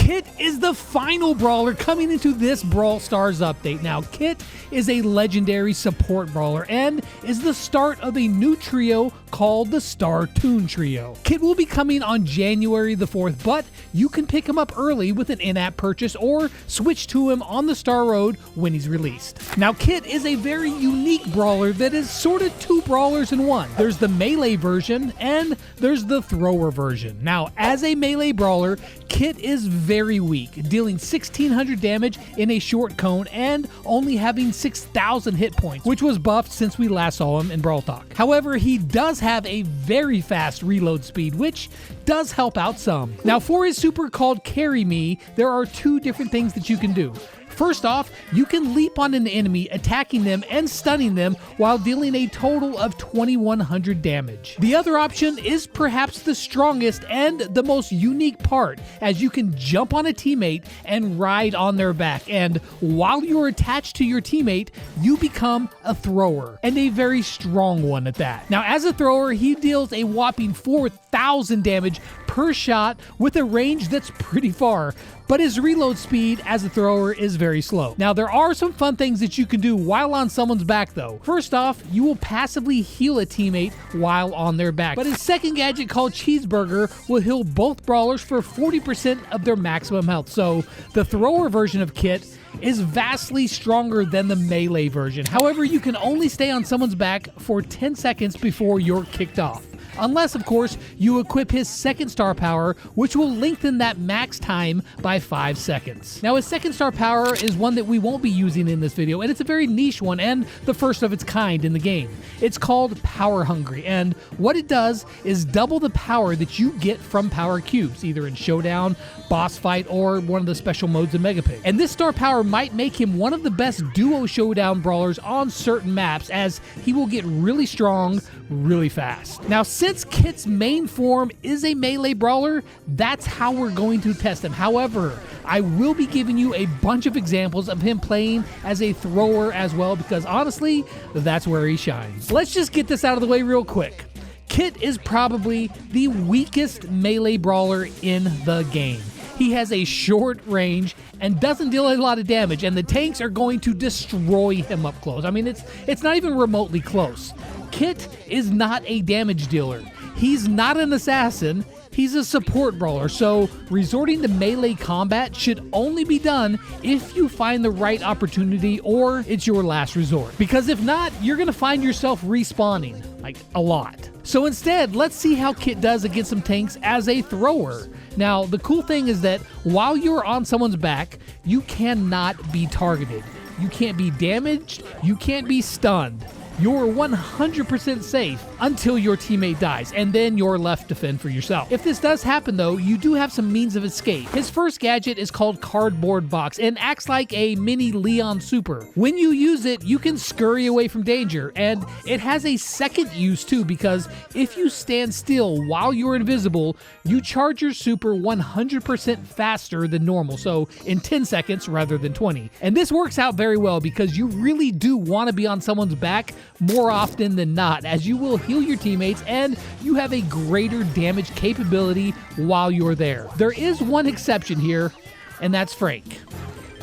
Kit is the final brawler coming into this Brawl Stars update. Now, Kit is a legendary support brawler and is the start of a new trio called the Star Toon Trio. Kit will be coming on January the 4th, but you can pick him up early with an in-app purchase or switch to him on the Star Road when he's released. Now, Kit is a very unique brawler that is sort of two brawlers in one. There's the melee version and there's the thrower version. Now, as a melee brawler, Kit is very weak, dealing 1600 damage in a short cone and only having 6000 hit points, which was buffed since we last saw him in Brawl Talk. However, he does have a very fast reload speed, which does help out some. Now, for his super called Carry Me, there are two different things that you can do. First off, you can leap on an enemy, attacking them and stunning them while dealing a total of 2100 damage. The other option is perhaps the strongest and the most unique part, as you can jump on a teammate and ride on their back, and while you're attached to your teammate, you become a thrower, and a very strong one at that. Now, as a thrower, he deals a whopping 4000 damage per shot with a range that's pretty far, but his reload speed as a thrower is very slow. Now, there are some fun things that you can do while on someone's back though. First off, you will passively heal a teammate while on their back, but his second gadget called Cheeseburger will heal both brawlers for 40% of their maximum health. So the thrower version of Kit is vastly stronger than the melee version. However, you can only stay on someone's back for 10 seconds before you're kicked off. Unless, of course, you equip his second star power, which will lengthen that max time by 5 seconds. Now, his second star power is one that we won't be using in this video, and it's a very niche one and the first of its kind in the game. It's called Power Hungry, and what it does is double the power that you get from power cubes, either in Showdown, Boss Fight, or one of the special modes of Mega Pig. And this star power might make him one of the best duo showdown brawlers on certain maps, as he will get really strong really fast. Now, since Kit's main form is a melee brawler, that's how we're going to test him. However, I will be giving you a bunch of examples of him playing as a thrower as well, because honestly, that's where he shines. Let's just get this out of the way real quick. Kit is probably the weakest melee brawler in the game. He has a short range and doesn't deal a lot of damage, and the tanks are going to destroy him up close. I mean, it's not even remotely close. Kit is not a damage dealer. He's not an assassin. He's a support brawler, so resorting to melee combat should only be done if you find the right opportunity or it's your last resort. Because if not, you're going to find yourself respawning, like a lot. So instead, let's see how Kit does against some tanks as a thrower. Now, the cool thing is that while you're on someone's back, you cannot be targeted. You can't be damaged. You can't be stunned. You're 100% safe until your teammate dies, and then you're left to fend for yourself. If this does happen though, you do have some means of escape. His first gadget is called Cardboard Box and acts like a mini Leon Super. When you use it, you can scurry away from danger, and it has a second use too, because if you stand still while you're invisible, you charge your super 100% faster than normal, so in 10 seconds rather than 20. And this works out very well because you really do want to be on someone's back more often than not, as you will heal your teammates and you have a greater damage capability while you're there. There is one exception here, and that's Frank.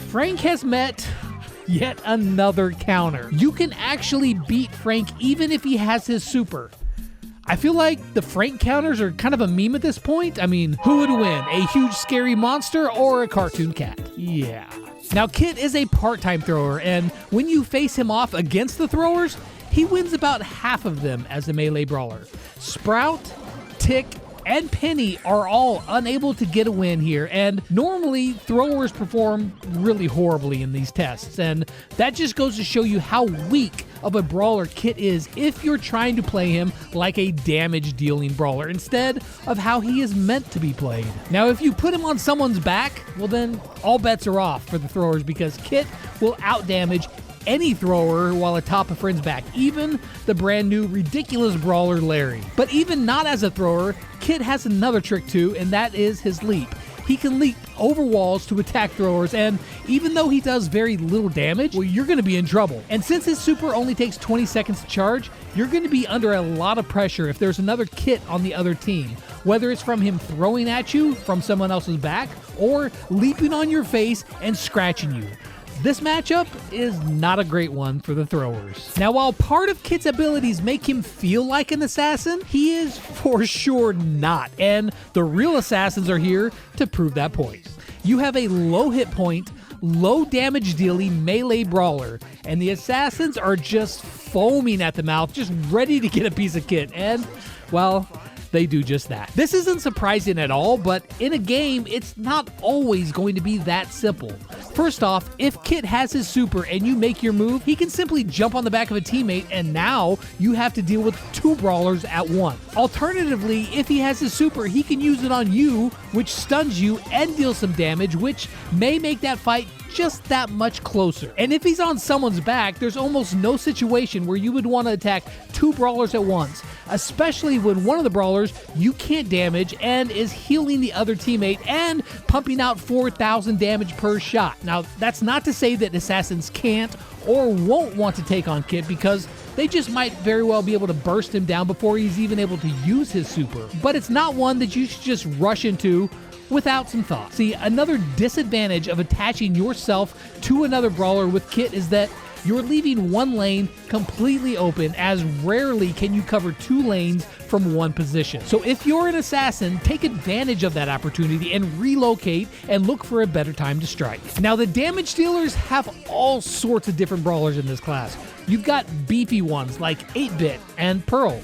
Frank has met yet another counter. You can actually beat Frank even if he has his super. I feel like the Frank counters are kind of a meme at this point. I mean, who would win, a huge scary monster or a cartoon cat? Yeah. Now, Kit is a part-time thrower, and when you face him off against the throwers, he wins about half of them as a melee brawler. Sprout, Tick, and Penny are all unable to get a win here, and normally throwers perform really horribly in these tests, and that just goes to show you how weak of a brawler Kit is if you're trying to play him like a damage dealing brawler instead of how he is meant to be played. Now, if you put him on someone's back, well then all bets are off for the throwers, because Kit will outdamage any thrower while atop a friend's back, even the brand new ridiculous brawler Larry. But even not as a thrower, Kit has another trick too, and that is his leap. He can leap over walls to attack throwers, and even though he does very little damage, well, you're going to be in trouble. And since his super only takes 20 seconds to charge, you're going to be under a lot of pressure if there's another Kit on the other team. whether it's from him throwing at you from someone else's back or leaping on your face and scratching you. This matchup is not a great one for the throwers. Now, while part of Kit's abilities make him feel like an assassin, he is for sure not, and the real assassins are here to prove that point. You have a low hit point, low damage dealing melee brawler, and the assassins are just foaming at the mouth, just ready to get a piece of Kit, and, well, they do just that. This isn't surprising at all, but in a game, it's not always going to be that simple. First off, if Kit has his super and you make your move, he can simply jump on the back of a teammate, and now you have to deal with two brawlers at once. Alternatively, if he has his super, he can use it on you, which stuns you and deals some damage, which may make that fight just that much closer. And if he's on someone's back, there's almost no situation where you would want to attack two brawlers at once, especially when one of the brawlers you can't damage and is healing the other teammate and pumping out 4,000 damage per shot. Now, that's not to say that assassins can't or won't want to take on Kit, because they just might very well be able to burst him down before he's even able to use his super. But it's not one that you should just rush into without some thought. See, another disadvantage of attaching yourself to another brawler with Kit is that you're leaving one lane completely open, as rarely can you cover two lanes from one position. So if you're an assassin, take advantage of that opportunity and relocate and look for a better time to strike. Now, the damage dealers have all sorts of different brawlers in this class. You've got beefy ones like 8-Bit and Pearl,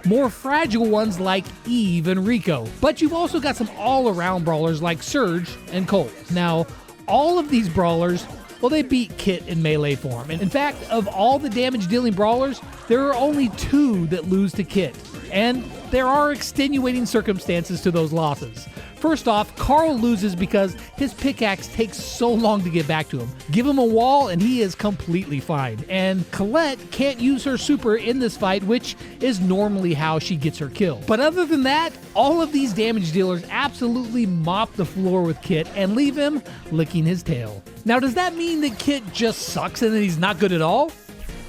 more fragile ones like Eve and Rico, but you've also got some all-around brawlers like Surge and Colt. Now, all of these brawlers, well, they beat Kit in melee form. And in fact, of all the damage-dealing brawlers, there are only two that lose to Kit. And there are extenuating circumstances to those losses. First off, Carl loses because his pickaxe takes so long to get back to him. Give him a wall and he is completely fine. And Colette can't use her super in this fight, which is normally how she gets her kill. But other than that, all of these damage dealers absolutely mop the floor with Kit and leave him licking his tail. Now, does that mean that Kit just sucks and that he's not good at all?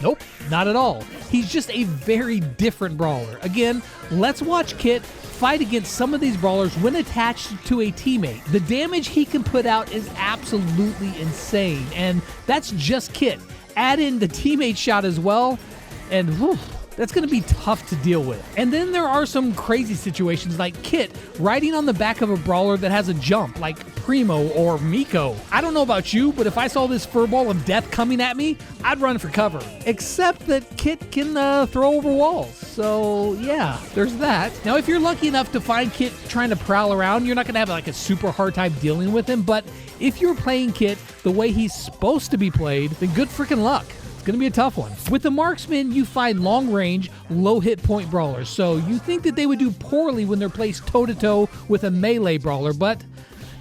Nope, not at all. He's just a very different brawler. Again, let's watch Kit fight against some of these brawlers when attached to a teammate. The damage he can put out is absolutely insane, and that's just Kit. Add in the teammate shot as well, and whew, that's going to be tough to deal with. And then there are some crazy situations like Kit riding on the back of a brawler that has a jump, like Primo or Miko. I don't know about you, but if I saw this furball of death coming at me, I'd run for cover. Except that Kit can throw over walls. So yeah, there's that. Now, if you're lucky enough to find Kit trying to prowl around, you're not going to have like a super hard time dealing with him. But if you're playing Kit the way he's supposed to be played, then good freaking luck. Going to be a tough one. With the marksman, you find long-range, low-hit point brawlers, so you think that they would do poorly when they're placed toe-to-toe with a melee brawler, but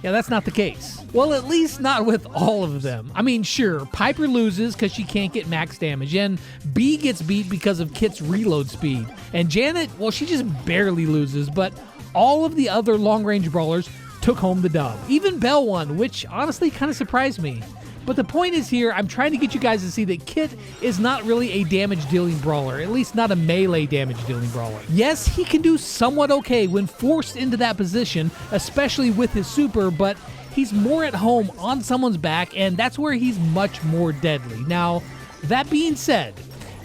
yeah, that's not the case. Well, at least not with all of them. I mean, sure, Piper loses because she can't get max damage, and B gets beat because of Kit's reload speed, and Janet, well, she just barely loses, but all of the other long-range brawlers took home the dub. Even Belle won, which honestly kind of surprised me. But the point is here, I'm trying to get you guys to see that Kit is not really a damage-dealing brawler, at least not a melee damage-dealing brawler. Yes, he can do somewhat okay when forced into that position, especially with his super, but he's more at home on someone's back, and that's where he's much more deadly. Now, that being said,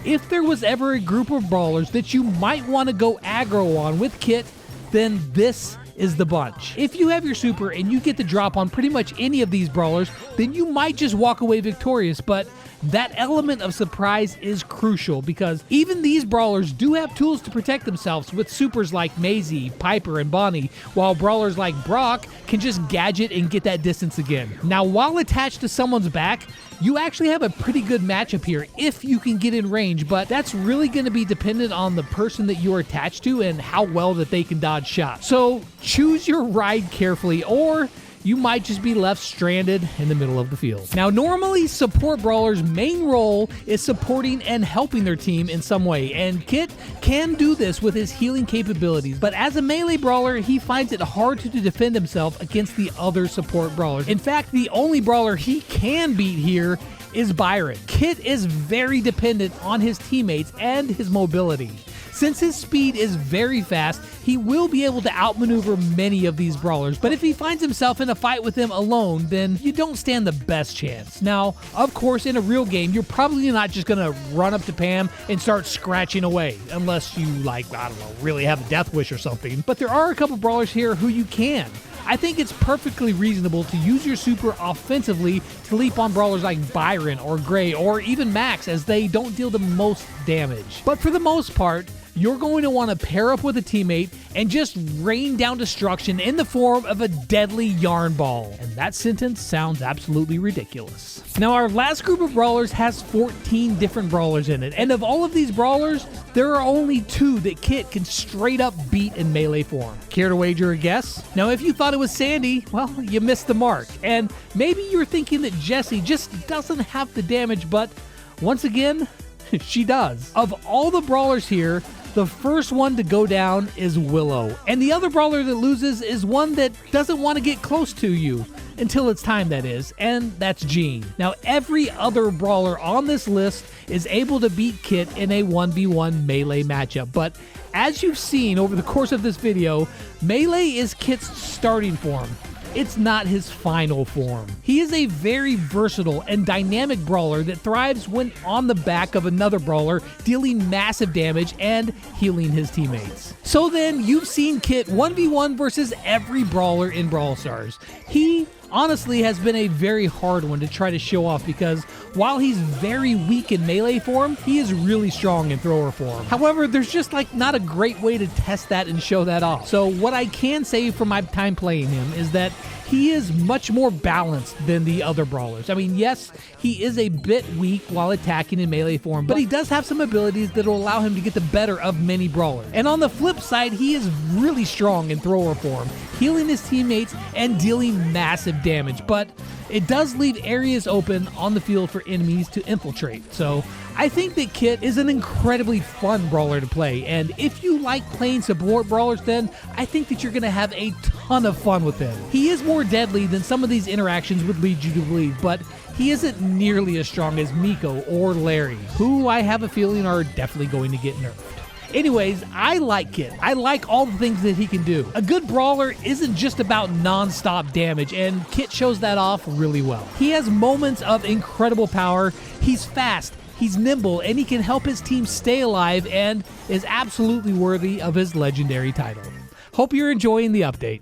if there was ever a group of brawlers that you might want to go aggro on with Kit, then this is the bunch. If you have your super and you get the drop on pretty much any of these brawlers, then you might just walk away victorious, but that element of surprise is crucial because even these brawlers do have tools to protect themselves with supers like Maisie, Piper, and Bonnie, while brawlers like Brock can just gadget and get that distance again. Now, while attached to someone's back, you actually have a pretty good matchup here if you can get in range, but that's really going to be dependent on the person that you're attached to and how well that they can dodge shots. So choose your ride carefully, or you might just be left stranded in the middle of the field. Now, normally, support brawlers' main role is supporting and helping their team in some way, and Kit can do this with his healing capabilities, but as a melee brawler, he finds it hard to defend himself against the other support brawlers. In fact, the only brawler he can beat here is Byron. Kit is very dependent on his teammates and his mobility. Since his speed is very fast, he will be able to outmaneuver many of these brawlers, but if he finds himself in a fight with them alone, then you don't stand the best chance. Now, of course, in a real game, you're probably not just gonna run up to Pam and start scratching away, unless you, like, I don't know, really have a death wish or something. But there are a couple brawlers here who you can. I think it's perfectly reasonable to use your super offensively to leap on brawlers like Byron or Gray or even Max, as they don't deal the most damage. But for the most part, you're going to want to pair up with a teammate and just rain down destruction in the form of a deadly yarn ball. And that sentence sounds absolutely ridiculous. Now, our last group of brawlers has 14 different brawlers in it, and of all of these brawlers, there are only 2 that Kit can straight up beat in melee form. Care to wager a guess? Now, if you thought it was Sandy, well, you missed the mark. And maybe you're thinking that Jessie just doesn't have the damage, but once again, she does. Of all the brawlers here, the first one to go down is Willow, and the other brawler that loses is one that doesn't want to get close to you, until it's time, that is, and that's Jean. Now, every other brawler on this list is able to beat Kit in a 1v1 melee matchup, but as you've seen over the course of this video, melee is Kit's starting form. It's not his final form. He is a very versatile and dynamic brawler that thrives when on the back of another brawler, dealing massive damage and healing his teammates. So then, you've seen Kit 1v1 versus every brawler in Brawl Stars. He honestly has been a very hard one to try to show off, because while he's very weak in melee form, he is really strong in thrower form. However, there's just like not a great way to test that and show that off. So what I can say from my time playing him is that he is much more balanced than the other brawlers. I mean, yes, he is a bit weak while attacking in melee form, but he does have some abilities that will allow him to get the better of many brawlers. And on the flip side, he is really strong in thrower form, healing his teammates and dealing massive damage, but it does leave areas open on the field for enemies to infiltrate. So I think that Kit is an incredibly fun brawler to play, and if you like playing support brawlers, then I think that you're going to have a ton of fun with him. He is more deadly than some of these interactions would lead you to believe, but he isn't nearly as strong as Miko or Larry, who I have a feeling are definitely going to get nerfed. Anyways, I like Kit. I like all the things that he can do. A good brawler isn't just about non-stop damage, and Kit shows that off really well. He has moments of incredible power. He's fast, he's nimble, and he can help his team stay alive, and is absolutely worthy of his legendary title. Hope you're enjoying the update.